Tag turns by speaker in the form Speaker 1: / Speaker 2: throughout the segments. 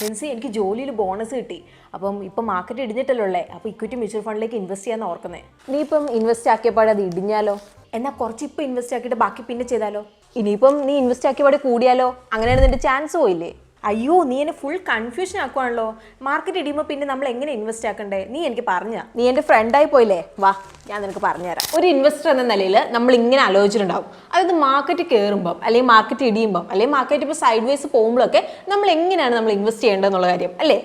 Speaker 1: Means എനിക്ക് ജോലിയിൽ bonus കിട്ടി. അപ്പം ഇപ്പം മാർക്കറ്റ് ഇടിഞ്ഞിട്ടല്ലോ ഉള്ളേ. അപ്പോൾ ഇക്വിറ്റി മ്യൂച്വൽ ഫണ്ടിലേക്ക് ഇൻവെസ്റ്റ് ചെയ്യാമെന്ന് ഓർക്കുന്നത്.
Speaker 2: നീ ഇപ്പം ഇൻവെസ്റ്റ് ആക്കിയപ്പാടെ അത് ഇടിഞ്ഞാലോ?
Speaker 1: എന്നാൽ കുറച്ച് ഇപ്പം ഇൻവെസ്റ്റ് ആക്കിയിട്ട് ബാക്കി പിന്നെ ചെയ്താലോ?
Speaker 2: ഇനിയിപ്പം നീ ഇൻവെസ്റ്റ് ആക്കിയപാടെ കൂടിയാലോ? അങ്ങനെയാണ് നിന്റെ ചാൻസ് പോയില്ലേ?
Speaker 1: അയ്യോ, നീ എന്നെ ഫുൾ കൺഫ്യൂഷൻ ആക്കുവാണല്ലോ. മാർക്കറ്റ് ഇടിയുമ്പോൾ പിന്നെ നമ്മൾ എങ്ങനെ ഇൻവെസ്റ്റ് ആക്കണ്ടേ? നീ എനിക്ക് പറഞ്ഞാ.
Speaker 2: നീ എൻ്റെ ഫ്രണ്ടായി പോയില്ലേ? വാ, ഞാൻ നിനക്ക് പറഞ്ഞുതരാം. ഒരു ഇൻവെസ്റ്റർ എന്ന നിലയിൽ നമ്മൾ ഇങ്ങനെ ആലോചിച്ചിട്ടുണ്ടാവും. അതായത് മാർക്കറ്റ് കയറുമ്പം അല്ലെങ്കിൽ മാർക്കറ്റ് ഇടിയുമ്പം അല്ലെങ്കിൽ മാർക്കറ്റ് ഇപ്പോൾ സൈഡ് വേസ് പോകുമ്പോഴൊക്കെ നമ്മൾ എങ്ങനെയാണ് നമ്മൾ ഇൻവെസ്റ്റ് ചെയ്യേണ്ടതെന്നുള്ള കാര്യം അല്ലേ?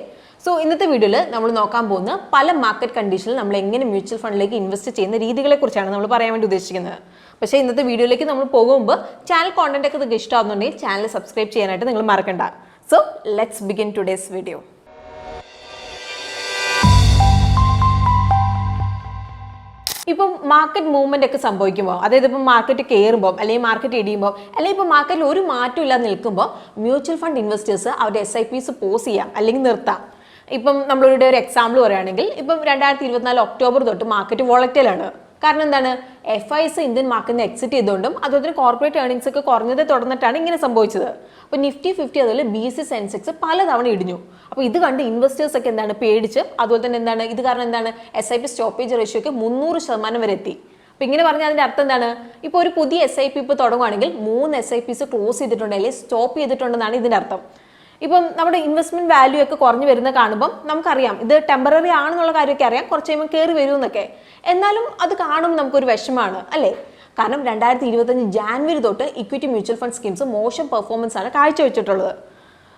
Speaker 2: സോ ഇന്നത്തെ വീഡിയോയിൽ നമ്മൾ നോക്കാൻ പോകുന്ന പല മാർക്കറ്റ് കണ്ടീഷനിൽ നമ്മൾ എങ്ങനെ മ്യൂച്വൽ ഫണ്ടിലേക്ക് ഇൻവെസ്റ്റ് ചെയ്യുന്ന രീതികളെ കുറിച്ചാണ് നമ്മൾ പറയാൻ വേണ്ടി ഉദ്ദേശിക്കുന്നത്. പക്ഷേ ഇന്നത്തെ വീഡിയോയിലേക്ക് നമ്മൾ പോകുമ്പോൾ ചാനൽ കോണ്ടന്റ് ഒക്കെ നിങ്ങൾക്ക് ഇഷ്ടമാകുന്നുണ്ടെങ്കിൽ ചാനൽ സബ്സ്ക്രൈബ് ചെയ്യാനായിട്ട് നിങ്ങൾ മറക്കണ്ട. So let's begin today's video. ഇപ്പം മാർക്കറ്റ് മൂവ്മെന്റ് ഒക്കെ സംഭവിക്കുമ്പോൾ, അതായത് ഇപ്പം മാർക്കറ്റ് കയറുമ്പോൾ അല്ലെങ്കിൽ മാർക്കറ്റ് ഇടിയുമ്പോൾ അല്ലെങ്കിൽ ഇപ്പം മാർക്കറ്റിൽ ഒരു മാറ്റം ഇല്ലാതെ നിൽക്കുമ്പോൾ മ്യൂച്വൽ ഫണ്ട് ഇൻവെസ്റ്റേഴ്സ് അവരുടെ SIPs പോസ് ചെയ്യാം അല്ലെങ്കിൽ നിർത്താം. ഇപ്പം നമ്മളിവിടെ ഒരു എക്സാമ്പിൾ പറയുകയാണെങ്കിൽ ഇപ്പം 2024 ഒക്ടോബർ തൊട്ട് മാർക്കറ്റ് വോളറ്റൈലാണ്. കാരണം എന്താണ്? FIs ഇന്ത്യൻ മാർക്കറ്റിന് എക്സിറ്റ് ചെയ്തുകൊണ്ടും അതുപോലെ തന്നെ കോർപ്പറേറ്റ് ഏർണിംഗ്സ് ഒക്കെ കുറഞ്ഞത് തുടർന്നിട്ടാണ് ഇങ്ങനെ സംഭവിച്ചത്. അപ്പോൾ Nifty 50 അതുപോലെ BSE Sensex പലതവണ ഇടിഞ്ഞു. അപ്പോൾ ഇത് കണ്ട് ഇൻവെസ്റ്റേഴ്സ് ഒക്കെ എന്താണ് പേടിച്ച്, അതുപോലെ തന്നെ എന്താണ് ഇത് കാരണം എന്താണ് SIP സ്റ്റോപ്പേജ് റേഷ്യോ ഒക്കെ 300% വരെ എത്തി. അപ്പോൾ ഇങ്ങനെ പറഞ്ഞാൽ അതിൻ്റെ അർത്ഥം എന്താണ്? ഇപ്പോൾ ഒരു പുതിയ SIP ഇപ്പോൾ തുടങ്ങുകയാണെങ്കിൽ 3 SIPs ക്ലോസ് ചെയ്തിട്ടുണ്ട് അല്ലെങ്കിൽ സ്റ്റോപ്പ് ചെയ്തിട്ടുണ്ടെന്നാണ് ഇതിൻ്റെ അർത്ഥം. ഇപ്പം നമ്മുടെ ഇൻവെസ്റ്റ്മെന്റ് വാല്യൂ ഒക്കെ കുറഞ്ഞു വരുന്ന കാണുമ്പം നമുക്കറിയാം ഇത് ടെമ്പററി ആണെന്നുള്ള കാര്യമൊക്കെ അറിയാം, കുറച്ച് കഴിയുമ്പോൾ കയറി വരുമെന്നൊക്കെ. എന്നാലും അത് കാണുമ്പോൾ നമുക്കൊരു വിഷമമാണ് അല്ലേ? കാരണം 2025 ജാനുവരി തൊട്ട് ഇക്വിറ്റി മ്യൂച്വൽ ഫണ്ട് സ്കീംസ് മോശം പെർഫോമൻസ് ആണ് കാഴ്ചവെച്ചിട്ടുള്ളത്.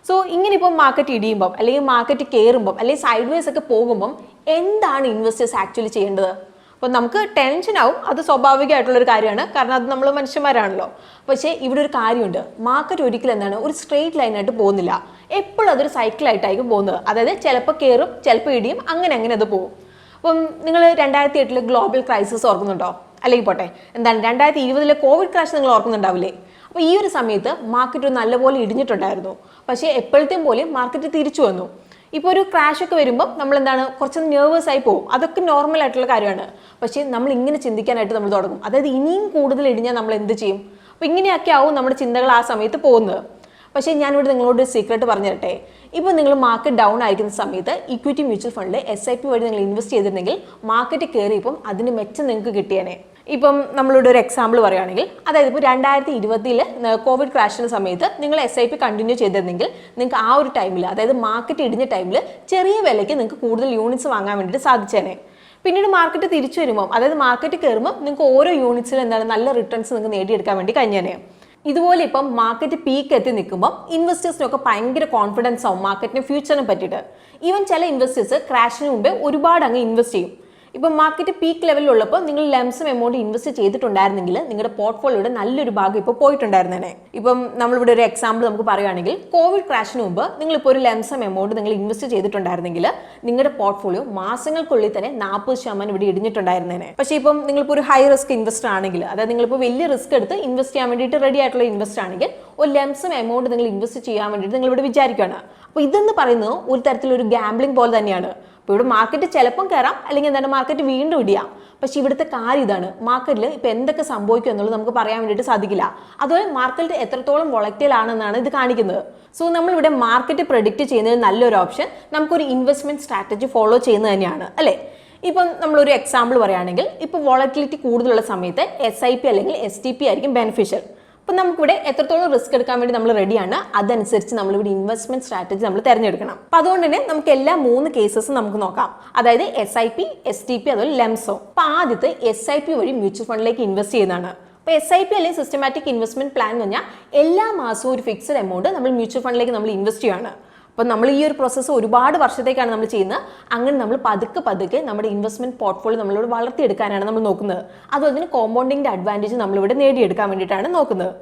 Speaker 2: സോ ഇങ്ങനെ ഇപ്പം മാർക്കറ്റ് ഇടിയുമ്പം അല്ലെങ്കിൽ മാർക്കറ്റ് കയറുമ്പം അല്ലെങ്കിൽ സൈഡ് വേസ് ഒക്കെ പോകുമ്പം എന്താണ് ഇൻവെസ്റ്റേഴ്സ് ആക്ച്വലി ചെയ്യേണ്ടത്? അപ്പോൾ നമുക്ക് ടെൻഷൻ ആവും, അത് സ്വാഭാവികമായിട്ടുള്ളൊരു കാര്യമാണ്, കാരണം അത് നമ്മൾ മനുഷ്യന്മാരാണല്ലോ. പക്ഷേ ഇവിടെ ഒരു കാര്യമുണ്ട്, മാർക്കറ്റ് ഒരിക്കലും എന്താണ് ഒരു സ്ട്രെയിറ്റ് ലൈനായിട്ട് പോകുന്നില്ല. എപ്പോഴും അതൊരു സൈക്കിളായിട്ടായിരിക്കും പോകുന്നത്. അതായത് ചിലപ്പോൾ കയറും, ചിലപ്പോൾ ഇടിയും, അങ്ങനെ അത് പോകും. അപ്പം നിങ്ങൾ 2008 ഗ്ലോബൽ ക്രൈസിസ് ഓർക്കുന്നുണ്ടോ? അല്ലെങ്കിൽ പോട്ടെ, എന്താണ് 2020 കോവിഡ് ക്രാഷ് നിങ്ങൾ ഓർക്കുന്നുണ്ടാവില്ലേ? അപ്പോൾ ഈ ഒരു സമയത്ത് മാർക്കറ്റ് നല്ലപോലെ ഇടിഞ്ഞിട്ടുണ്ടായിരുന്നു. പക്ഷേ എപ്പോഴത്തെയും പോലെ മാർക്കറ്റ് തിരിച്ചു വന്നു. ഇപ്പോൾ ഒരു ക്രാഷ് ഒക്കെ വരുമ്പോൾ നമ്മൾ എന്താണ് കുറച്ച് നെർവസ് ആയി പോകും, അതൊക്കെ നോർമൽ ആയിട്ടുള്ള കാര്യമാണ്. പക്ഷേ നമ്മൾ ഇങ്ങനെ ചിന്തിക്കാനായിട്ട് നമ്മൾ തുടങ്ങും, അതായത് ഇനിയും കൂടുതൽ ഇടിഞ്ഞാൽ നമ്മൾ എന്ത് ചെയ്യും? അപ്പോൾ ഇങ്ങനെയൊക്കെ ആവും നമ്മുടെ ചിന്തകൾ ആ സമയത്ത് പോകുന്നത്. പക്ഷേ ഞാനിവിടെ നിങ്ങളോട് സീക്രട്ട് പറഞ്ഞു തരട്ടെ. ഇപ്പോൾ നിങ്ങൾ മാർക്കറ്റ് ഡൗൺ ആയിരിക്കുന്ന സമയത്ത് ഇക്വിറ്റി മ്യൂച്വൽ ഫണ്ടിൽ SIP വഴി നിങ്ങൾ ഇൻവെസ്റ്റ് ചെയ്തിരുന്നെങ്കിൽ മാർക്കറ്റ് കയറിയപ്പം അതിന് മെച്ചം നിങ്ങൾക്ക് കിട്ടിയേനെ. ഇപ്പം നമ്മളിവിടെ ഒരു എക്സാമ്പിൾ പറയുകയാണെങ്കിൽ, അതായത് ഇപ്പോൾ 2020 കോവിഡ് ക്രാഷിന് സമയത്ത് നിങ്ങൾ SIP കണ്ടിന്യൂ ചെയ്തിരുന്നെങ്കിൽ നിങ്ങൾക്ക് ആ ഒരു ടൈമിൽ, അതായത് മാർക്കറ്റ് ഇടിഞ്ഞ ടൈമിൽ ചെറിയ വിലയ്ക്ക് നിങ്ങൾക്ക് കൂടുതൽ യൂണിറ്റ്സ് വാങ്ങാൻ വേണ്ടിയിട്ട് സാധിച്ചേനെ. പിന്നീട് മാർക്കറ്റ് തിരിച്ചു വരുമ്പോൾ, അതായത് മാർക്കറ്റ് കയറുമ്പോൾ നിങ്ങൾക്ക് ഓരോ യൂണിറ്റ്സിലും എന്താണ് നല്ല റിട്ടേൺസ് നിങ്ങൾക്ക് നേടിയെടുക്കാൻ വേണ്ടി കഴിഞ്ഞേനെ. ഇതുപോലെ ഇപ്പം മാർക്കറ്റ് പീക്ക് എത്തി നിൽക്കുമ്പോൾ ഇൻവെസ്റ്റേഴ്സിനൊക്കെ ഭയങ്കര കോൺഫിഡൻസ് ആവും മാർക്കറ്റിന് ഫ്യൂച്ചറിനെ പറ്റിയിട്ട്. ഈവൻ ചില ഇൻവെസ്റ്റേഴ്സ് ക്രാഷിന് മുമ്പേ ഒരുപാട് അങ്ങ് ഇൻവെസ്റ്റ് ചെയ്യും. ഇപ്പം മാർക്കറ്റ് പീക്ക് ലെവലിലുള്ളപ്പോൾ നിങ്ങൾ ലംസം എമൗണ്ട് ഇൻവെസ്റ്റ് ചെയ്തിട്ടുണ്ടായിരുന്നെങ്കിൽ നിങ്ങളുടെ പോർട്ട്ഫോളിയോയുടെ നല്ലൊരു ഭാഗം ഇപ്പോൾ പോയിട്ടുണ്ടായിരുന്നേനെ. ഇപ്പം നമ്മളിവിടെ ഒരു എക്സാമ്പിൾ നമുക്ക് പറയുകയാണെങ്കിൽ, കോവിഡ് ക്രാഷിന് മുമ്പ് നിങ്ങളിപ്പോൾ ഒരു ലംസം എമൗണ്ട് നിങ്ങൾ ഇൻവെസ്റ്റ് ചെയ്തിട്ടുണ്ടായിരുന്നെങ്കിൽ നിങ്ങളുടെ പോർട്ട്ഫോളിയോ മാസങ്ങൾക്കുള്ളിൽ തന്നെ 40% ഇവിടെ ഇടിഞ്ഞിട്ടുണ്ടായിരുന്നേനെ. പക്ഷേ ഇപ്പം നിങ്ങളിപ്പോൾ ഒരു ഹൈ റിസ്ക് ഇൻവെസ്റ്റർ ആണെങ്കിൽ, അതായത് നിങ്ങളിപ്പോൾ വലിയ റിസ്ക് എടുത്ത് ഇൻവെസ്റ്റ് ചെയ്യാൻ വേണ്ടിയിട്ട് റെഡി ആയിട്ടുള്ള ഇൻവെസ്റ്റർ ആണെങ്കിൽ ഒരു ലംസം എമൗണ്ട് നിങ്ങൾ ഇൻവെസ്റ്റ് ചെയ്യാൻ വേണ്ടിയിട്ട് നിങ്ങൾ ഇവിടെ വിചാരിക്കുകയാണ്. അപ്പോൾ ഇതെന്ന് പറയുന്നത് ഒരു തരത്തിലൊരു ഗാംബ്ലിംഗ് പോലെ തന്നെയാണ്. ഇപ്പോൾ ഇവിടെ മാർക്കറ്റ് ചിലപ്പം കയറാം, അല്ലെങ്കിൽ എന്താണ് മാർക്കറ്റ് വീണ്ടും ഇടിയാം. പക്ഷേ ഇവിടുത്തെ കാര്യം ഇതാണ്, മാർക്കറ്റിൽ ഇപ്പോൾ എന്തൊക്കെ സംഭവിക്കും എന്നുള്ളത് നമുക്ക് പറയാൻ വേണ്ടിയിട്ട് സാധിക്കില്ല. അതുപോലെ മാർക്കറ്റ് എത്രത്തോളം വോളറ്റൈൽ ആണെന്നാണ് ഇത് കാണിക്കുന്നത്. സോ നമ്മളിവിടെ മാർക്കറ്റ് പ്രെഡിക്റ്റ് ചെയ്യുന്നതിന് നല്ലൊരു ഓപ്ഷൻ നമുക്കൊരു ഇൻവെസ്റ്റ്മെന്റ് സ്ട്രാറ്റജി ഫോളോ ചെയ്യുന്നത് തന്നെയാണ് അല്ലേ? ഇപ്പം നമ്മളൊരു എക്സാമ്പിൾ പറയുകയാണെങ്കിൽ, ഇപ്പോൾ വോളറ്റിലിറ്റി കൂടുതലുള്ള സമയത്ത് SIP അല്ലെങ്കിൽ STP ആയിരിക്കും ബെനിഫിഷ്യൽ. അപ്പം നമുക്കിവിടെ എത്രത്തോളം റിസ്ക് എടുക്കാൻ വേണ്ടി നമ്മൾ റെഡിയാണ്, അതനുസരിച്ച് നമ്മളിവിടെ ഇൻവെസ്റ്റ്മെന്റ് സ്ട്രാറ്റജി നമ്മൾ തിരഞ്ഞെടുക്കണം. അപ്പം അതുകൊണ്ട് തന്നെ നമുക്ക് എല്ലാ 3 കേസസും നമുക്ക് നോക്കാം, അതായത് SIP, STP അതുപോലെ ലംസോ. അപ്പം ആദ്യത്തെ SIP വഴി മ്യൂച്വൽ ഫണ്ടിലേക്ക് ഇൻവെസ്റ്റ് ചെയ്യുന്നതാണ്. അപ്പോൾ SIP അല്ലെങ്കിൽ സിസ്റ്റമാറ്റിക് ഇൻവെസ്റ്റ്മെന്റ് പ്ലാൻ എന്ന് പറഞ്ഞാൽ എല്ലാ മാസവും ഒരു ഫിക്സഡ് എമൗണ്ട് നമ്മൾ മ്യൂച്വൽ ഫണ്ടിലേക്ക് നമ്മൾ ഇൻവെസ്റ്റ് ചെയ്യുകയാണ്. അപ്പോൾ നമ്മൾ ഈ ഒരു പ്രോസസ്സ് ഒരുപാട് വർഷത്തേക്കാണ് നമ്മൾ ചെയ്യുന്നത്. അങ്ങനെ നമ്മൾ പതുക്കെ നമ്മുടെ ഇൻവെസ്റ്റ്മെന്റ് പോർട്ട്ഫോളിയോ നമ്മളോട് വളർത്തിയെടുക്കാനാണ് നമ്മൾ നോക്കുന്നത്. അതുപോലെ തന്നെ കോമ്പൗണ്ടിങ്ങിന്റെ അഡ്വാൻറ്റേജ് നമ്മളിവിടെ നേടിയെടുക്കാൻ വേണ്ടിയിട്ടാണ് നോക്കുന്നത്.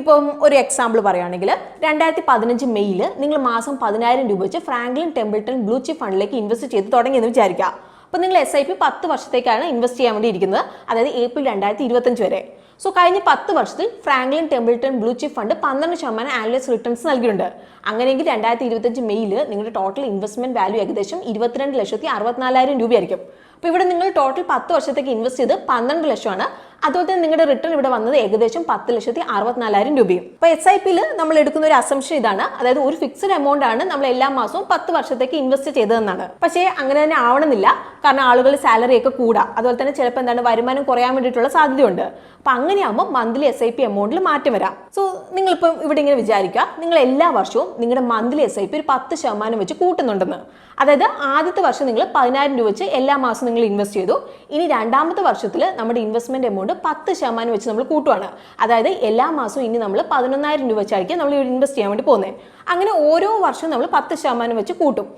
Speaker 2: ഇപ്പം ഒരു എക്സാമ്പിൾ പറയുകയാണെങ്കിൽ, 2015 മെയ്യിൽ നിങ്ങൾ മാസം 10,000 രൂപ വെച്ച് ഫ്രാങ്ക്ലിൻ ടെമ്പിൾട്ടൺ ബ്ലൂ ചിപ്പ് ഫണ്ടിലേക്ക് ഇൻവെസ്റ്റ് ചെയ്ത് തുടങ്ങിയെന്ന് വിചാരിക്കുക. അപ്പോൾ നിങ്ങൾ SIP 10 വർഷത്തേക്കാണ് ഇൻവെസ്റ്റ് ചെയ്യാൻ വേണ്ടി ഇരിക്കുന്നത്, അതായത് ഏപ്രിൽ 2025 വരെ. സോ കഴിഞ്ഞ 10 വർഷത്തിൽ Franklin Templeton blue chip fund 12% annual returns നൽകിയിട്ടുണ്ട്. അങ്ങനെയെങ്കിൽ 2025 മെയ്യിൽ നിങ്ങളുടെ ടോട്ടൽ ഇൻവെസ്റ്റ്മെന്റ് വാല്യൂ ഏകദേശം 22,64,000 രൂപയായിരിക്കും. അപ്പോൾ ഇവിടെ നിങ്ങൾ ടോട്ടൽ 10 വർഷത്തേക്ക് ഇൻവെസ്റ്റ് ചെയ്ത് 12 ലക്ഷമാണ്. അതുപോലെ തന്നെ നിങ്ങളുടെ റിട്ടേൺ ഇവിടെ വന്നത് ഏകദേശം 10,64,000 രൂപയും. അപ്പോൾ SIP-യിൽ നമ്മൾ എടുക്കുന്ന ഒരു അസംഷൻ ഇതാണ്, അതായത് ഒരു ഫിക്സഡ് എമൗണ്ട് ആണ് നമ്മൾ എല്ലാ മാസവും 10 വർഷത്തേക്ക് ഇൻവെസ്റ്റ് ചെയ്തതെന്നാണ്. പക്ഷേ അങ്ങനെ തന്നെ ആവണമെന്നില്ല, കാരണം ആളുകൾ സാലറി ഒക്കെ കൂടാം, അതുപോലെ തന്നെ ചിലപ്പോൾ വരുമാനം കുറയാൻ വേണ്ടിയിട്ടുള്ള സാധ്യതയുണ്ട്. അപ്പം അങ്ങനെയാകുമ്പോൾ മന്ത്ലി SIP എമൗണ്ടിൽ മാറ്റം വരാം. സോ നിങ്ങളിപ്പം ഇവിടെ ഇങ്ങനെ വിചാരിക്കുക, നിങ്ങൾ എല്ലാ വർഷവും നിങ്ങളുടെ മന്ത്ലി SIP ഒരു 10% വെച്ച് കൂട്ടുന്നുണ്ടെന്ന്. അതായത് ആദ്യത്തെ വർഷം നിങ്ങൾ 10,000 രൂപ വെച്ച് എല്ലാ മാസവും നിങ്ങൾ ഇൻവെസ്റ്റ് ചെയ്തു. ഇനി രണ്ടാമത്തെ വർഷത്തിൽ നമ്മുടെ ഇൻവെസ്റ്റ്മെന്റ് എമൗണ്ട് 10% വെച്ച് നമ്മൾ കൂട്ടുവാണ്. അതായത് എല്ലാ മാസവും ഇനി നമ്മൾ 11,000 രൂപ വെച്ചായിരിക്കും നമ്മൾ ഇൻവെസ്റ്റ് ചെയ്യാൻ വേണ്ടി പോകുന്നത്. അങ്ങനെ ഓരോ വർഷവും നമ്മൾ 10% വെച്ച് കൂട്ടും.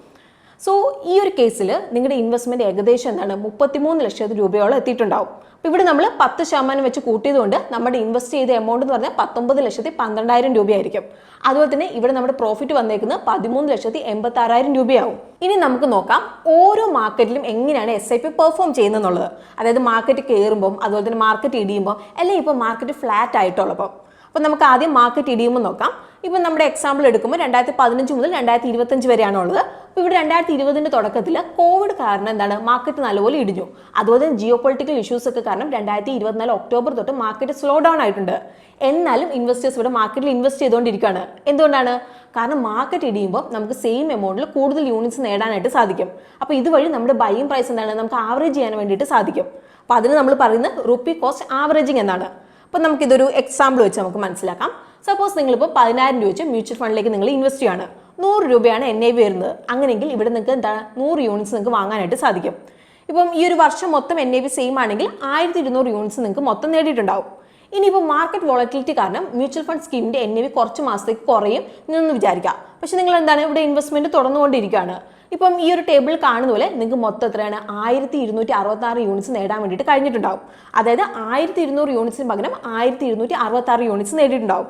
Speaker 2: സോ ഈ ഒരു കേസിൽ നിങ്ങളുടെ ഇൻവെസ്റ്റ്മെന്റ് ഏകദേശം 33 ലക്ഷം രൂപയോളം എത്തിയിട്ടുണ്ടാവും. അപ്പോൾ ഇവിടെ നമ്മൾ 10% വെച്ച് കൂട്ടിയതുകൊണ്ട് നമ്മുടെ ഇൻവെസ്റ്റ് ചെയ്ത എമൗണ്ട് എന്ന് പറഞ്ഞാൽ 19,12,000 രൂപയായിരിക്കും. അതുപോലെ തന്നെ ഇവിടെ നമ്മുടെ പ്രോഫിറ്റ് വന്നേക്കുന്നത് 13,86,000 രൂപയാവും. ഇനി നമുക്ക് നോക്കാം ഓരോ മാർക്കറ്റിലും എങ്ങനെയാണ് SIP പെർഫോം ചെയ്യുന്നതെന്നുള്ളത്. അതായത് മാർക്കറ്റ് കയറുമ്പോൾ, അതുപോലെ തന്നെ മാർക്കറ്റ് ഇടിയുമ്പോൾ, അല്ലെങ്കിൽ ഇപ്പോൾ മാർക്കറ്റ് ഫ്ലാറ്റ് ആയിട്ടുള്ളപ്പോൾ. അപ്പോൾ നമുക്ക് ആദ്യം മാർക്കറ്റ് ഇടിയുമ്പോൾ നോക്കാം. ഇപ്പം നമ്മുടെ എക്സാമ്പിൾ എടുക്കുമ്പോൾ 2015 മുതൽ 2025 വരെയാണ് ഉള്ളത്. അപ്പോൾ ഇവിടെ 2020 തുടക്കത്തിൽ കോവിഡ് കാരണം മാർക്കറ്റ് നല്ലപോലെ ഇടിഞ്ഞു. അതുപോലെ തന്നെ ജിയോ പൊളിറ്റിക്കൽ ഇഷ്യൂസ് ഒക്കെ കാരണം 2024 ഒക്ടോബർ തൊട്ട് മാർക്കറ്റ് സ്ലോ ഡൗൺ ആയിട്ടുണ്ട്. എന്നാലും ഇൻവെസ്റ്റേഴ്സ് ഇവിടെ മാർക്കറ്റിൽ ഇൻവെസ്റ്റ് ചെയ്തുകൊണ്ടിരിക്കുകയാണ്. എന്തുകൊണ്ടാണ്? കാരണം മാർക്കറ്റ് ഇടിയുമ്പോൾ നമുക്ക് സെയിം എമൗണ്ടിൽ കൂടുതൽ യൂണിറ്റ്സ് നേടാനായിട്ട് സാധിക്കും. അപ്പോൾ ഇതുവഴി നമ്മുടെ ബൈയിങ് പ്രൈസ് നമുക്ക് ആവറേജ് ചെയ്യാൻ വേണ്ടിയിട്ട് സാധിക്കും. അപ്പോൾ അതിന് നമ്മൾ പറയുന്നത് റുപ്പി കോസ്റ്റ് ആവറേജിങ് എന്നാണ്. അപ്പോൾ നമുക്കിതൊരു എക്സാമ്പിൾ വെച്ച് നമുക്ക് മനസ്സിലാക്കാം. സപ്പോസ് നിങ്ങളിപ്പോൾ 10,000 രൂപ വെച്ച് മ്യൂച്വൽ ഫണ്ടിലേക്ക് നിങ്ങൾ ഇൻവെസ്റ്റ് ചെയ്യാണ്. 100 രൂപയാണ് NAV വരുന്നത്. അങ്ങനെയെങ്കിൽ ഇവിടെ നിങ്ങൾക്ക് 100 യൂണിറ്റ്സ് നിങ്ങൾക്ക് വാങ്ങാനായിട്ട് സാധിക്കും. ഇപ്പം ഈ ഒരു വർഷം മൊത്തം NAV സെയിം ആണെങ്കിൽ 1200 യൂണിറ്റ്സ് നിങ്ങൾക്ക് മൊത്തം നേടിയിട്ടുണ്ടാവും. ഇനിയിപ്പോൾ മാർക്കറ്റ് വോളറ്റിലിറ്റി കാരണം മ്യൂച്വൽ ഫണ്ട് സ്കീമിന്റെ NAV കുറച്ച് മാസത്തേക്ക് കുറയും എന്ന് വിചാരിക്കാം. പക്ഷെ നിങ്ങൾ ഇവിടെ ഇൻവെസ്റ്റ്മെന്റ് തുടർന്നുകൊണ്ടിരിക്കുകയാണ്. ഇപ്പം ഈ ഒരു ടേബിൾ കാണുന്ന പോലെ നിങ്ങൾക്ക് മൊത്തം എത്രയാണ് 1266 യൂണിറ്റ്സ് നേടാൻ വേണ്ടിയിട്ട് കഴിഞ്ഞിട്ടുണ്ടാവും. അതായത് 1200 യൂണിറ്റ്സിന് പകരം 1266 യൂണിറ്റ്സ് നേടിയിട്ടുണ്ടാവും.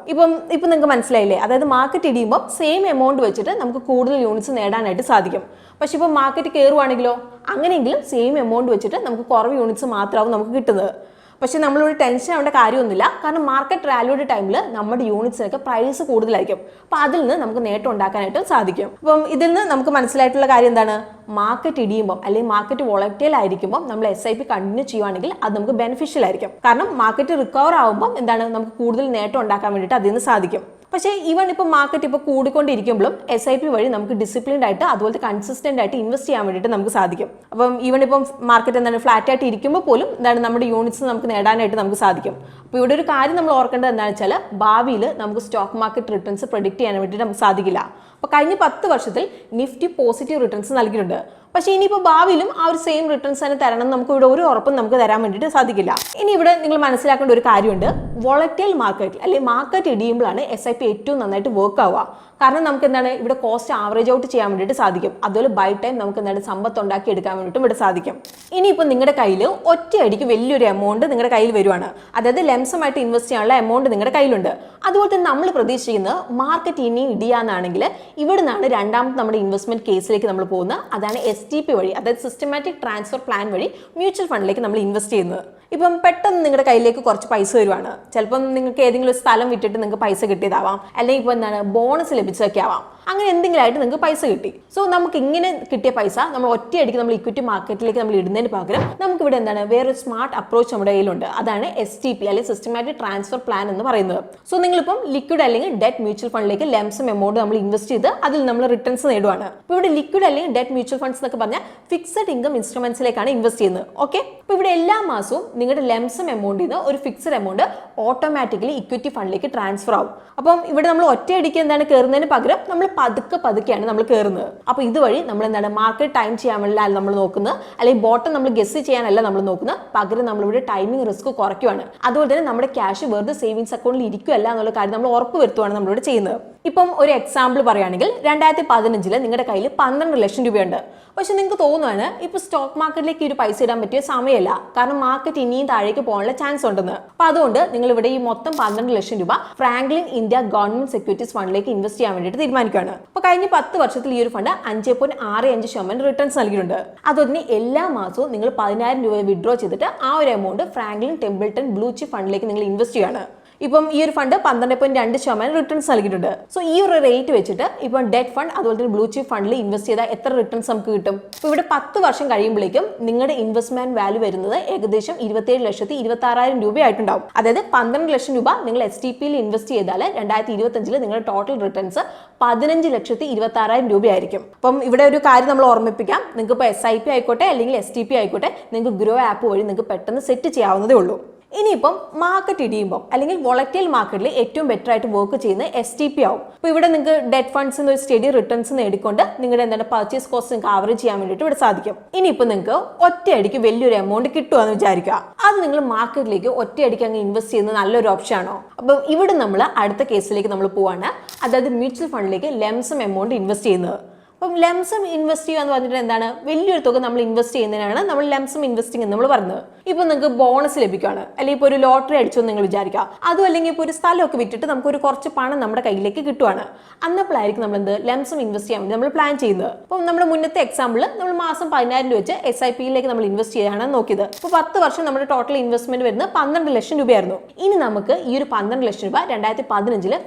Speaker 2: ഇപ്പം നിങ്ങൾക്ക് മനസ്സിലായില്ലേ? അതായത് മാർക്കറ്റ് ഇടിയുമ്പോൾ സെയിം എമൗണ്ട് വെച്ചിട്ട് നമുക്ക് കൂടുതൽ യൂണിറ്റ്സ് നേടാനായിട്ട് സാധിക്കും. പക്ഷെ ഇപ്പോൾ മാർക്കറ്റ് കയറുവാണെങ്കിലോ, അങ്ങനെയെങ്കിലും സെയിം എമൗണ്ട് വെച്ചിട്ട് നമുക്ക് കുറവ് യൂണിറ്റ്സ് മാത്രമാവും നമുക്ക് കിട്ടുന്നത്. പക്ഷെ നമ്മളൊരു ടെൻഷൻ ആവേണ്ട കാര്യമൊന്നുമില്ല, കാരണം മാർക്കറ്റ് റാലിയുടെ ടൈമിൽ നമ്മുടെ യൂണിറ്റ്സിനൊക്കെ പ്രൈസ് കൂടുതലായിരിക്കും. അപ്പോൾ അതിൽ നിന്ന് നമുക്ക് നേട്ടം ഉണ്ടാക്കാനായിട്ട് സാധിക്കും. അപ്പം ഇതിൽ നിന്ന് നമുക്ക് മനസ്സിലായിട്ടുള്ള കാര്യം എന്താണ്? മാർക്കറ്റ് ഇടിയുമ്പോൾ അല്ലെങ്കിൽ മാർക്കറ്റ് വോളറ്റൈൽ ആയിരിക്കുമ്പോൾ നമ്മൾ SIP കണ്ടിന്യൂ ചെയ്യുവാണെങ്കിൽ അത് നമുക്ക് ബെനിഫിഷ്യൽ ആയിരിക്കും. കാരണം മാർക്കറ്റ് റിക്കവർ ആകുമ്പോൾ നമുക്ക് കൂടുതൽ നേട്ടം ഉണ്ടാക്കാൻ വേണ്ടിയിട്ട് അതിൽ നിന്ന് സാധിക്കും. പക്ഷേ ഈവൻ ഇപ്പോൾ മാർക്കറ്റ് ഇപ്പോൾ കൂടിക്കൊണ്ടിരിക്കുമ്പോഴും SIP വഴി നമുക്ക് ഡിസിപ്ലിൻഡ് ആയിട്ട് അതുപോലെ കൺസിസ്റ്റന്റ് ആയിട്ട് ഇൻവെസ്റ്റ് ചെയ്യാൻ വേണ്ടിയിട്ട് നമുക്ക് സാധിക്കും. അപ്പം ഈവൻ ഇപ്പം മാർക്കറ്റ് ഫ്ലാറ്റ് ആയിട്ട് ഇരിക്കുമ്പോൾ പോലും നമ്മുടെ യൂണിറ്റ്സ് നമുക്ക് നേടാനായിട്ട് നമുക്ക് സാധിക്കും. അപ്പോൾ ഇവിടെ ഒരു കാര്യം നമ്മൾ ഓർക്കേണ്ടത് എന്താണെന്ന് വെച്ചാൽ, ഭാവിയിൽ നമുക്ക് സ്റ്റോക്ക് മാർക്കറ്റ് റിട്ടേൺസ് പ്രെഡിക്റ്റ് ചെയ്യാൻ വേണ്ടിയിട്ട് നമുക്ക് സാധിക്കില്ല. അപ്പോൾ കഴിഞ്ഞ 10 വർഷത്തിൽ നിഫ്റ്റി പോസിറ്റീവ് റിട്ടേൺസ് നൽകിയിട്ടുണ്ട്. പക്ഷേ ഇനിയിപ്പോൾ ഭാവിയിലും ആ ഒരു സെയിം റിട്ടേൺസ് തന്നെ തരണം നമുക്ക് ഇവിടെ ഒരു ഉറപ്പും നമുക്ക് തരാൻ വേണ്ടിയിട്ട് സാധിക്കില്ല. ഇനി ഇവിടെ നിങ്ങൾ മനസ്സിലാക്കേണ്ട ഒരു കാര്യമുണ്ട്, വോളറ്റൈൽ മാർക്കറ്റിൽ അല്ലെങ്കിൽ മാർക്കറ്റ് ഇടിയുമ്പോഴാണ് SIP ഏറ്റവും നന്നായിട്ട് വർക്ക് ആവുക. കാരണം നമുക്ക് ഇവിടെ കോസ്റ്റ് ആവറേജ് ഔട്ട് ചെയ്യാൻ വേണ്ടിയിട്ട് സാധിക്കും. അതുപോലെ ബൈ ടൈം നമുക്ക് സമ്പത്ത് ഉണ്ടാക്കി എടുക്കാൻ വേണ്ടിയിട്ടും ഇവിടെ സാധിക്കും. ഇനിയിപ്പോൾ നിങ്ങളുടെ കയ്യിൽ ഒറ്റയടിക്ക് വലിയൊരു എമൗണ്ട് നിങ്ങളുടെ കയ്യിൽ വരുവാണ്, അതായത് ലംസമായിട്ട് ഇൻവെസ്റ്റ് ചെയ്യാനുള്ള എമൗണ്ട് നിങ്ങളുടെ കയ്യിലുണ്ട്. അതുപോലെ തന്നെ നമ്മൾ പ്രതീക്ഷിക്കുന്നത് മാർക്കറ്റ് ഇനി ഇടിയാന്നാണെങ്കിൽ ഇവിടെ നിന്നാണ് രണ്ടാമത്തെ നമ്മുടെ ഇൻവെസ്റ്റ്മെന്റ് കേസിലേക്ക് നമ്മൾ പോകുന്നത്. അതാണ് STP വഴി, അതായത് സിസ്റ്റമാറ്റിക് ട്രാൻസ്ഫർ പ്ലാൻ വഴി മ്യൂച്വൽ ഫണ്ടിലേക്ക് നമ്മൾ ഇൻവെസ്റ്റ് ചെയ്യുന്നത്. ഇപ്പം പെട്ടെന്ന് നിങ്ങളുടെ കയ്യിലേക്ക് കുറച്ച് പൈസ വരുവാണ്. ചിലപ്പം നിങ്ങൾക്ക് ഏതെങ്കിലും ഒരു സ്ഥലം വിറ്റിട്ട് നിങ്ങൾക്ക് പൈസ കിട്ടിയതാവാം, അല്ലെങ്കിൽ ഇപ്പോൾ ബോണസ് ലഭിച്ചതൊക്കെ ആവാം. അങ്ങനെ എന്തെങ്കിലും ആയിട്ട് നിങ്ങൾക്ക് പൈസ കിട്ടി. സോ നമുക്ക് ഇങ്ങനെ കിട്ടിയ പൈസ നമ്മൾ ഒറ്റയടിക്ക് നമ്മൾ ഇക്വിറ്റി മാർക്കറ്റിലേക്ക് നമ്മൾ ഇടുന്നതിന് പകരം നമുക്ക് ഇവിടെ വേറൊരു സ്മാർട്ട് അപ്രോച്ച് നമ്മുടെ കയ്യിലുണ്ട്. അതാണ് STP അല്ലെങ്കിൽ സിസ്റ്റമാറ്റിക് ട്രാൻസ്ഫർ പ്ലാൻ എന്ന് പറയുന്നത്. സോ നിങ്ങളിപ്പം ലിക്വിഡ് അല്ലെങ്കിൽ ഡെറ്റ് മ്യൂച്വൽ ഫണ്ടിലേക്ക് ലംസം എമൗണ്ട് നമ്മൾ ഇൻവെസ്റ്റ് ചെയ്ത് അതിൽ നമ്മൾ റിട്ടേൺസ് നേടുവാണ്. അപ്പോൾ ഇവിടെ ലിക്വിഡ് അല്ലെങ്കിൽ ഡെറ്റ് മ്യൂച്വൽ ഫണ്ട്സ് എന്നൊക്കെ പറഞ്ഞാൽ ഫിക്സഡ് ഇൻകം ഇൻസ്ട്രുമെന്റ്സിലേക്കാണ് ഇൻവെസ്റ്റ് ചെയ്യുന്നത്. ഓക്കെ, അപ്പോൾ ഇവിടെ എല്ലാ മാസവും നിങ്ങളുടെ ലംസം എമൗണ്ടിൽ നിന്ന് ഒരു ഫിക്സഡ് എമൗണ്ട് ഓട്ടോമാറ്റിക്കലി ഇക്വിറ്റി ഫണ്ടിലേക്ക് ട്രാൻസ്ഫർ ആവും. അപ്പം ഇവിടെ നമ്മൾ ഒറ്റയടിക്ക് കയറുന്നതിന് പകരം നമ്മൾ പതുക്കെയാണ് നമ്മൾ കയറുന്നത്. അപ്പോൾ ഇതുവഴി നമ്മൾ മാർക്കറ്റ് ടൈം ചെയ്യാൻ വേണ്ടിയല്ല നമ്മൾ നോക്കുന്നത്, അല്ലെങ്കിൽ ബോട്ടം നമ്മൾ ഗസ് ചെയ്യാനല്ല നമ്മൾ നോക്കുന്നത്, പകരം നമ്മളിവിടെ ടൈമിംഗ് റിസ്ക് കുറയ്ക്കുകയാണ്. അതുപോലെ തന്നെ നമ്മുടെ ക്യാഷ് വെറുതെ സേവിങ്സ് അക്കൗണ്ടിൽ ഇരിക്കുകയല്ല എന്നുള്ള കാര്യം നമ്മൾ ഉറപ്പ് വരുത്തുകയാണ് നമ്മളിവിടെ ചെയ്യുന്നത്. ഇപ്പം ഒരു എക്സാമ്പിൾ പറയുകയാണെങ്കിൽ 2015 നിങ്ങളുടെ കയ്യിൽ 12 ലക്ഷം രൂപയുണ്ട്. പക്ഷെ നിങ്ങൾക്ക് തോന്നുകയാണ് ഇപ്പോൾ സ്റ്റോക്ക് മാർക്കറ്റിലേക്ക് ഒരു പൈസ ഇടാൻ പറ്റിയ സമയമല്ല, കാരണം മാർക്കറ്റ് ഇനിയും താഴേക്ക് പോകാനുള്ള ചാൻസ് ഉണ്ടെന്ന്. അപ്പോൾ അതുകൊണ്ട് നിങ്ങൾ ഇവിടെ ഈ മൊത്തം 12 ലക്ഷം രൂപ ഫ്രാങ്ക്ലിൻ ഇന്ത്യ ഗവൺമെന്റ് സെക്യൂരിറ്റീസ് ഫണ്ടിലേക്ക് ഇൻവെസ്റ്റ് ചെയ്യാൻ വേണ്ടിയിട്ട് തീരുമാനിക്കുകയാണ്. അപ്പോൾ കഴിഞ്ഞ 10 വർഷത്തിൽ ഈ ഒരു ഫണ്ട് 5.65% റിട്ടേൺസ് നൽകിയിട്ടുണ്ട്. അതുപോലെ എല്ലാ മാസവും നിങ്ങൾ 10,000 രൂപ വിഡ്രോ ചെയ്തിട്ട് ആ ഒരു amount Franklin Templeton blue chip ഫണ്ടിലേക്ക് നിങ്ങൾ ഇൻവെസ്റ്റ് ചെയ്യുകയാണ്. ഇപ്പം ഈ ഒരു ഫണ്ട് 12.2% റിട്ടേൺസ് നൽകിയിട്ടുണ്ട്. സോ ഈ ഒരു റേറ്റ് വെച്ചിട്ട് ഇപ്പം ഡെറ്റ് ഫണ്ട് അതുപോലെ തന്നെ ബ്ലൂ ചിപ്പ് ഫണ്ടിൽ ഇൻവെസ്റ്റ് ചെയ്താൽ എത്ര റിട്ടേൺസ് നമുക്ക് കിട്ടും? ഇപ്പോൾ ഇവിടെ 10 വർഷം കഴിയുമ്പോഴേക്കും നിങ്ങളുടെ ഇൻവെസ്റ്റ്മെന്റ് വാല്യൂ വരുന്നത് ഏകദേശം 27,26,000 രൂപയായിട്ടുണ്ടാവും. അതായത് 12 ലക്ഷം രൂപ നിങ്ങൾ STPയിൽ ഇൻവെസ്റ്റ് ചെയ്താൽ 2025 നിങ്ങളുടെ ടോട്ടൽ റിട്ടേൺസ് 15,26,000 രൂപയായിരിക്കും. അപ്പം ഇവിടെ ഒരു കാര്യം നമ്മൾ ഓർമ്മിപ്പിക്കാം, നിങ്ങൾക്ക് ഇപ്പോൾ SIP ആയിക്കോട്ടെ അല്ലെങ്കിൽ STP ആയിക്കോട്ടെ, നിങ്ങൾക്ക് ഗ്രോ ആപ്പ് വഴി നിങ്ങൾക്ക് പെട്ടെന്ന് സെറ്റ് ചെയ്യാവുന്നതേ ഉള്ളൂ. ഇനിയിപ്പം മാർക്കറ്റ് ഇടിയുമ്പോൾ അല്ലെങ്കിൽ വോളറ്റൈൽ മാർക്കറ്റിൽ ഏറ്റവും ബെറ്റർ ആയിട്ട് വർക്ക് ചെയ്യുന്ന STP ആവും. അപ്പോൾ ഇവിടെ നിങ്ങൾക്ക് ഡെറ്റ് ഫണ്ട്സ് ഒരു സ്റ്റഡി റിട്ടേൺസ് നേടിക്കൊണ്ട് നിങ്ങളുടെ എന്താണ് പർച്ചേസ് കോസ്റ്റ് നിങ്ങൾക്ക് ആവറേജ് ചെയ്യാൻ വേണ്ടിയിട്ട് ഇവിടെ സാധിക്കും. ഇനിയിപ്പോൾ നിങ്ങൾക്ക് ഒറ്റയടിക്ക് വലിയൊരു എമൗണ്ട് കിട്ടുമെന്ന് വിചാരിക്കുക. അത് നിങ്ങൾ മാർക്കറ്റിലേക്ക് ഒറ്റയടിക്ക് അങ്ങ് ഇൻവെസ്റ്റ് ചെയ്യുന്നത് നല്ലൊരു ഓപ്ഷൻ ആണോ? അപ്പം ഇവിടെ നമ്മൾ അടുത്ത കേസിലേക്ക് നമ്മൾ പോവാണ്, അതായത് മ്യൂച്വൽ ഫണ്ടിലേക്ക് ലംസം എമൗണ്ട് ഇൻവെസ്റ്റ് ചെയ്യുന്നത്. അപ്പം ലംസം ഇൻവെസ്റ്റ് ചെയ്യുക എന്ന് പറഞ്ഞിട്ട് എന്താണ്, വലിയൊരു തുക നമ്മൾ ഇൻവെസ്റ്റ് ചെയ്യുന്നതിനാണ് നമ്മൾ ലംസം ഇൻവെസ്റ്റിംഗ് എന്ന് നമ്മൾ പറഞ്ഞത്. ഇപ്പൊ നിങ്ങൾക്ക് ബോണസ് ലഭിക്കുകയാണ്, അല്ലെങ്കിൽ ഇപ്പോൾ ഒരു ലോട്ടറി അടിച്ചോ നിങ്ങൾ വിചാരിക്കുക, അതും അല്ലെങ്കിൽ ഇപ്പോൾ ഒരു സ്ഥലമൊക്കെ വിറ്റിട്ട് നമുക്ക് ഒരു കുറച്ച് പണം നമ്മുടെ കയ്യിലേക്ക് കിട്ടുവാണ്. അന്നപ്പോഴായിരിക്കും നമ്മൾ എന്ത് ലംസം ഇൻവെസ്റ്റ് ചെയ്യാൻ വേണ്ടി നമ്മൾ പ്ലാൻ ചെയ്യുന്നത്. അപ്പം നമ്മുടെ മുന്നത്തെ എക്സാമ്പിൾ നമ്മൾ മാസം 10,000 രൂപ വെച്ച് SIPയിലേക്ക് നമ്മൾ ഇൻവെസ്റ്റ് ചെയ്യാനാണ് നോക്കിയത്. അപ്പോൾ 10 വർഷം നമ്മുടെ ടോട്ടൽ ഇൻവെസ്റ്റ്മെന്റ് വരുന്നത് 12 ലക്ഷം രൂപയായിരുന്നു. ഇനി നമുക്ക് ഈ ഒരു 12 ലക്ഷം രൂപ 2015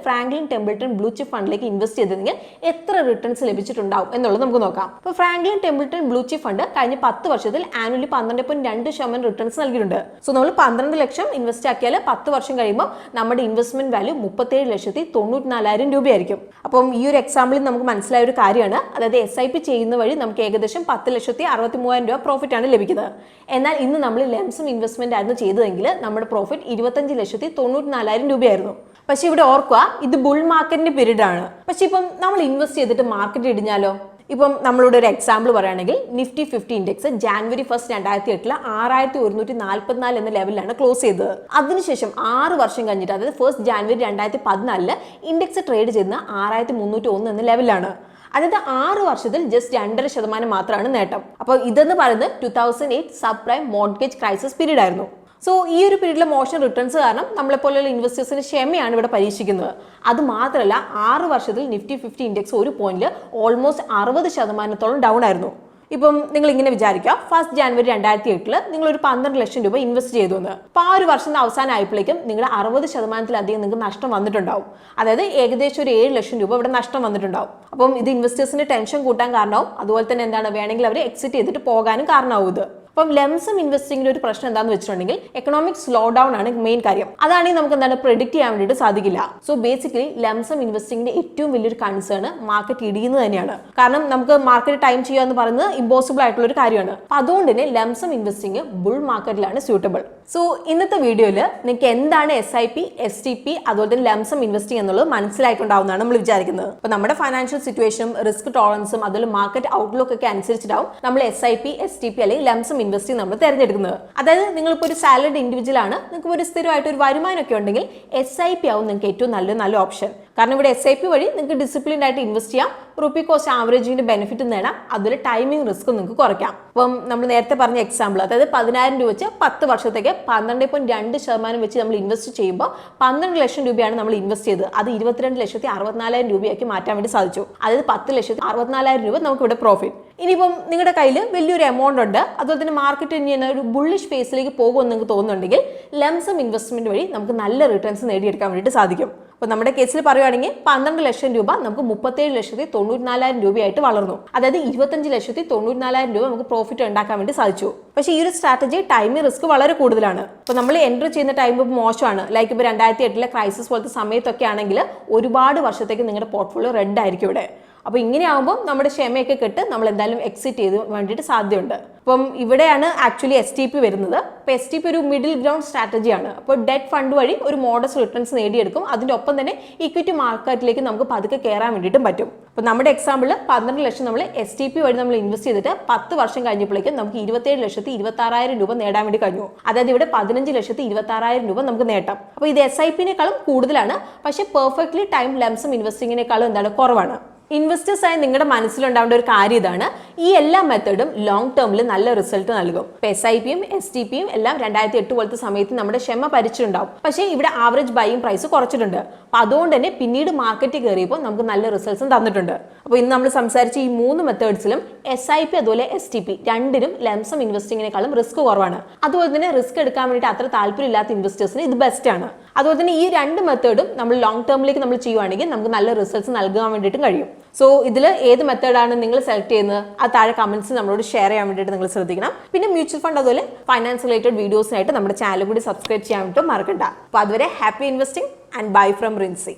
Speaker 2: ഫ്രാങ്ക്ലിൻ ടെമ്പിൾട്ടൺ ബ്ലൂ ചിപ്പ് ഫണ്ടിലേക്ക് ഇൻവെസ്റ്റ് ചെയ്തിരുന്നെങ്കിൽ എത്ര റിട്ടേൺസ് ലഭിച്ചിട്ടുണ്ടാവും എന്നുള്ളത് നമുക്ക് നോക്കാം. അപ്പോൾ Franklin Templeton blue chip fund കഴിഞ്ഞ 10 വർഷത്തിൽ ആനുവലി 12.2% റിട്ടേൺസ് നൽകിയിട്ടുണ്ട്. സോ നമ്മൾ 12 ലക്ഷം ഇൻവെസ്റ്റ് ആക്കിയാൽ 10 വർഷം കഴിയുമ്പോൾ നമ്മുടെ ഇൻവെസ്റ്റ്മെന്റ് വാല്യൂ 37,94,000 രൂപയായിരിക്കും. അപ്പം ഈ ഒരു എക്സാമ്പിളിൽ നമുക്ക് മനസ്സിലായ ഒരു കാര്യമാണ്, അതായത് SIP ചെയ്യുന്ന വഴി നമുക്ക് ഏകദേശം 10,63,000 രൂപ പ്രോഫിറ്റ് ആണ് ലഭിക്കുന്നത്. എന്നാൽ ഇന്ന് നമ്മൾ ലംസം ഇൻവെസ്റ്റ്മെന്റ് ആയിരുന്നു ചെയ്തതെങ്കിൽ നമ്മുടെ പ്രോഫിറ്റ് 25,94,000 രൂപയായിരുന്നു. പക്ഷെ ഇവിടെ ഓർക്കുക, ഇത് ബുൾ മാർക്കറ്റിന്റെ പീരീഡ് ആണ്. പക്ഷെ ഇപ്പം നമ്മൾ ഇൻവെസ്റ്റ് ചെയ്തിട്ട് മാർക്കറ്റ് ഇടിഞ്ഞാലോ? ഇപ്പം നമ്മളുടെ ഒരു എക്സാമ്പിൾ പറയുകയാണെങ്കിൽ Nifty 50 ഇൻഡെക്സ് January 1, 2008 6,144 എന്ന ലെവലിലാണ് ക്ലോസ് ചെയ്തത്. അതിനുശേഷം 6 വർഷം കഴിഞ്ഞിട്ട്, അതായത് 1 January 2014 ഇൻഡെക്സ് ട്രേഡ് ചെയ്യുന്ന 6,301 എന്ന ലെവലിലാണ്. അതായത് 6 വർഷത്തിൽ ജസ്റ്റ് 2.5% മാത്രമാണ് നേട്ടം. അപ്പോൾ ഇതെന്ന് പറയുന്നത് 2008 sub prime mortgage crisis period ആയിരുന്നു. സോ ഈ ഒരു പീരീഡിലെ മോശം റിട്ടേൺസ് കാരണം നമ്മളെപ്പോലെയുള്ള ഇൻവെസ്റ്റേഴ്സിന് ക്ഷമയാണ് ഇവിടെ പരീക്ഷിക്കുന്നത്. അത് മാത്രമല്ല 6 വർഷത്തിൽ Nifty 50 ഇൻഡെക്സ് ഒരു പോയിന്റിൽ ഓൾമോസ്റ്റ് 60% ഡൗൺ ആയിരുന്നു. ഇപ്പം നിങ്ങൾ ഇങ്ങനെ വിചാരിക്കുക, 1 January 2008 നിങ്ങൾ ഒരു 12 ലക്ഷം രൂപ ഇൻവെസ്റ്റ് ചെയ്തു എന്ന്. അപ്പോൾ ആ ഒരു വർഷം അവസാനം ആയപ്പോഴേക്കും നിങ്ങളുടെ 60%-ലധികം നിങ്ങൾക്ക് നഷ്ടം വന്നിട്ടുണ്ടാവും. അതായത് ഏകദേശം ഒരു 7 ലക്ഷം രൂപ ഇവിടെ നഷ്ടം വന്നിട്ടുണ്ടാവും. അപ്പം ഇത് ഇൻവെസ്റ്റേഴ്സിന്റെ ടെൻഷൻ കൂട്ടാൻ കാരണമാവും. അതുപോലെ തന്നെ എന്താണ്, വേണമെങ്കിൽ അവർ എക്സിറ്റ് ചെയ്തിട്ട് പോകാനും കാരണമാവും ഇത്. അപ്പം ലംസം ഇൻവെസ്റ്റിംഗിന്റെ ഒരു പ്രശ്നം എന്താണെന്ന് വെച്ചിട്ടുണ്ടെങ്കിൽ എക്കണോമിക് സ്ലോ ഡൗൺ ആണ് മെയിൻ കാര്യം. അതാണെങ്കിൽ നമുക്ക് എന്താണ് പ്രെഡിക്റ്റ് ചെയ്യാൻ വേണ്ടിയിട്ട് സാധിക്കില്ല. സോ ബേസിക്കലി ലംസം ഇൻവെസ്റ്റിംഗിന്റെ ഏറ്റവും വലിയൊരു കൺസേൺ മാർക്കറ്റ് ഇടിയുന്നത് തന്നെയാണ്. കാരണം നമുക്ക് മാർക്കറ്റ് ടൈം ചെയ്യുക എന്ന് പറയുന്നത് ഇമ്പോസിബിൾ ആയിട്ടുള്ള ഒരു കാര്യമാണ്. അപ്പൊ അതുകൊണ്ട് തന്നെ ലംസം ഇൻവെസ്റ്റിംഗ് ബുൾ മാർക്കറ്റിലാണ് സ്യൂട്ടബിൾ. സോ ഇന്നത്തെ വീഡിയോയിൽ നിങ്ങൾക്ക് എന്താണ് SIP, STP അതുപോലെ തന്നെ ലംസം ഇൻവെസ്റ്റിംഗ് എന്നുള്ളത് മനസ്സിലായിട്ടുണ്ടാവുന്നതാണ് നമ്മൾ വിചാരിക്കുന്നത്. അപ്പൊ നമ്മുടെ ഫൈനാൻഷ്യൽ സിറ്റുവേഷനും റിസ്ക് ടോളറൻസും അതുപോലെ മാർക്കറ്റ് ഔട്ട്ലുക്ക് ഒക്കെ അനുസരിച്ചിട്ടാവും നമ്മൾ SIP, STP അല്ലെങ്കിൽ ലംസം ഇൻവെസ്റ്റിംഗ് നമ്മൾ തിരഞ്ഞെടുക്കുന്നത്. അതായത് നിങ്ങളിപ്പോൾ ഒരു സാലറിഡ് ഇൻഡിവിജ്വൽ ആണ്, നിങ്ങൾക്ക് ഒരു സ്ഥിരമായിട്ട് ഒരു വരുമാനമൊക്കെ ഉണ്ടെങ്കിൽ SIP ആവും നിങ്ങൾക്ക് ഏറ്റവും നല്ല ഓപ്ഷൻ. കാരണം ഇവിടെ SIP വഴി നിങ്ങൾക്ക് ഡിസിപ്ലിൻഡ് ആയിട്ട് ഇൻവെസ്റ്റ് ചെയ്യാം, റുപ്പി കോസ്റ്റ് ആവറേജിന്റെ ബെനിഫിറ്റ് നേടാം, അതുപോലെ ടൈമിംഗ് റിസ്ക് നിങ്ങൾക്ക് കുറയ്ക്കാം. അപ്പം നമ്മൾ നേരത്തെ പറഞ്ഞ എക്സാമ്പിൾ, അതായത് 10,000 രൂപ വെച്ച് 10 വർഷത്തേക്ക് 12.2% വെച്ച് നമ്മൾ ഇൻവെസ്റ്റ് ചെയ്യുമ്പോൾ 12 ലക്ഷം രൂപയാണ് നമ്മൾ ഇൻവെസ്റ്റ് ചെയ്തത്. അത് 22,64,000 രൂപയാക്കി മാറ്റാൻ വേണ്ടി സാധിച്ചു. അതായത് 10,64,000 രൂപ നമുക്ക് ഇവിടെ പ്രോഫിറ്റ്. ഇനിയിപ്പം നിങ്ങളുടെ കയ്യിൽ വലിയൊരു എമൗണ്ട് ഉണ്ട്, അതുപോലെ തന്നെ മാർക്കറ്റ് ഇനി ഒരു ബുള്ളിഷ് ഫേസിലേക്ക് പോകുമെന്ന് നിങ്ങൾക്ക് തോന്നുന്നുണ്ടെങ്കിൽ ലംസം ഇൻവെസ്റ്റ്മെന്റ് വഴി നമുക്ക് നല്ല റിട്ടേൺസ് നേടിയെടുക്കാൻ വേണ്ടിയിട്ട് സാധിക്കും. അപ്പോൾ നമ്മുടെ കേസിൽ പറയുകയാണെങ്കിൽ 12 ലക്ഷം രൂപ നമുക്ക് 37,94,000 രൂപയായിട്ട് വളർന്നു. അതായത് 25,94,000 രൂപ നമുക്ക് പ്രോഫിറ്റ് ഉണ്ടാക്കാൻ വേണ്ടി സാധിച്ചു. പക്ഷേ ഈ ഒരു സ്ട്രാറ്റജി ടൈമിംഗ് റിസ്ക് വളരെ കൂടുതലാണ്. അപ്പോൾ നമ്മൾ എൻട്രി ചെയ്യുന്ന ടൈം മോശമാണ്. ലൈക്ക് ഇപ്പോൾ 2008 ക്രൈസിസ് പോലത്തെ സമയത്തൊക്കെ ആണെങ്കിൽ ഒരുപാട് വർഷത്തേക്ക് നിങ്ങളുടെ പോർട്ട്ഫോളിയോ റെഡ് ആയിരിക്കും ഇവിടെ. അപ്പോൾ ഇങ്ങനെയാകുമ്പോൾ നമ്മുടെ ക്ഷമയൊക്കെ കെട്ട് നമ്മൾ എന്തായാലും എക്സിറ്റ് ചെയ്ത് വേണ്ടിയിട്ട് സാധ്യതയുണ്ട്. അപ്പം ഇവിടെയാണ് ആക്ച്വലി STP വരുന്നത്. അപ്പോൾ STP ഒരു മിഡിൽ ഗ്രൗണ്ട് സ്ട്രാറ്റജിയാണ്. അപ്പോൾ ഡെറ്റ് ഫണ്ട് വഴി ഒരു മോഡസ്റ്റ് റിട്ടേൺസ് നേടിയെടുക്കും. അതിൻ്റെ ഒപ്പം തന്നെ ഇക്വിറ്റി മാർക്കറ്റിലേക്ക് നമുക്ക് പതുക്കെ കയറാൻ വേണ്ടിയിട്ടും പറ്റും. അപ്പോൾ നമ്മുടെ എക്സാമ്പിൾ 12 ലക്ഷം നമ്മൾ STP വഴി നമ്മൾ ഇൻവെസ്റ്റ് ചെയ്തിട്ട് 10 വർഷം കഴിഞ്ഞപ്പോഴേക്കും നമുക്ക് 27,26,000 രൂപ നേടാൻ വേണ്ടി കഴിഞ്ഞു. അതായത് ഇവിടെ 15,26,000 രൂപ നമുക്ക് നേട്ടം. അപ്പോൾ ഇത് SIP-നേക്കാളും കൂടുതലാണ്, പക്ഷേ പെർഫെക്റ്റ്ലി ടൈം ലംസം ഇൻവെസ്റ്റിങ്ങിനേക്കാളും എന്താണ് കുറവാണ്. ഇൻവെസ്റ്റേഴ്സ് ആയി നിങ്ങളുടെ മനസ്സിലുണ്ടാവേണ്ട ഒരു കാര്യം ഇതാണ്, ഈ എല്ലാ മെത്തേഡും ലോങ് ടേമിൽ നല്ല റിസൾട്ട് നൽകും. SIPയും STPയും എല്ലാം 2008 പോലത്തെ സമയത്ത് നമ്മുടെ ക്ഷമ പരിച്ചിട്ടുണ്ടാവും. പക്ഷേ ഇവിടെ ആവറേജ് ബൈയിങ് പ്രൈസ് കുറച്ചിട്ടുണ്ട്. അപ്പൊ അതുകൊണ്ട് തന്നെ പിന്നീട് മാർക്കറ്റിൽ കയറിയപ്പോൾ നമുക്ക് നല്ല റിസൾട്ട്സും തന്നിട്ടുണ്ട്. അപ്പോൾ ഇന്ന് നമ്മൾ സംസാരിച്ച ഈ 3 മെത്തേഡ്സിലും SIP അതുപോലെ STP രണ്ടിനും ലംസം ഇൻവെസ്റ്റിങ്ങിനേക്കാളും റിസ്ക് കുറവാണ്. അതുപോലെ തന്നെ റിസ്ക് എടുക്കാൻ വേണ്ടിയിട്ട് അത്ര താല്പര്യമില്ലാത്ത ഇൻവെസ്റ്റേഴ്സിന് ഇത് ബെസ്റ്റ് ആണ്. അതുപോലെ തന്നെ ഈ 2 മെത്തേഡും നമ്മൾ ലോങ് ടേമിലേക്ക് നമ്മൾ ചെയ്യുവാണെങ്കിൽ നമുക്ക് നല്ല റിസൾട്ട്സ് നൽകാൻ വേണ്ടിയിട്ടും കഴിയും. സോ ഇതിൽ ഏത് മെത്തേഡാണ് നിങ്ങൾ സെലക്ട് ചെയ്യുന്നത് അത് താഴെ കമന്റ്സ് നമ്മളോട് ഷെയർ ചെയ്യാൻ വേണ്ടിയിട്ട് നിങ്ങൾ ശ്രദ്ധിക്കണം. പിന്നെ മ്യൂച്വൽ ഫണ്ട് അതുപോലെ ഫൈനാൻസ് റിലേറ്റഡ് വീഡിയോസിനായിട്ട് നമ്മുടെ ചാനൽ കൂടി സബ്സ്ക്രൈബ് ചെയ്യാൻ വേണ്ടിയിട്ട് മറക്കണ്ട. അപ്പോൾ അതുവരെ happy investing and bye from Rincy.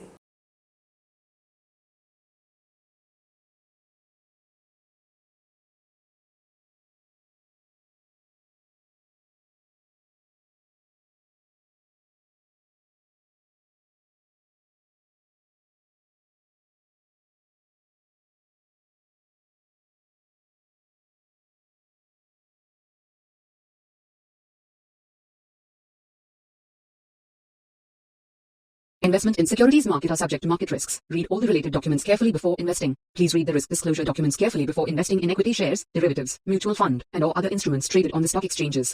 Speaker 3: Investment in securities market are subject to market risks. Read all the related documents carefully before investing. Please read the risk disclosure documents carefully before investing in equity shares, derivatives, mutual fund, and or other instruments traded on the stock exchanges.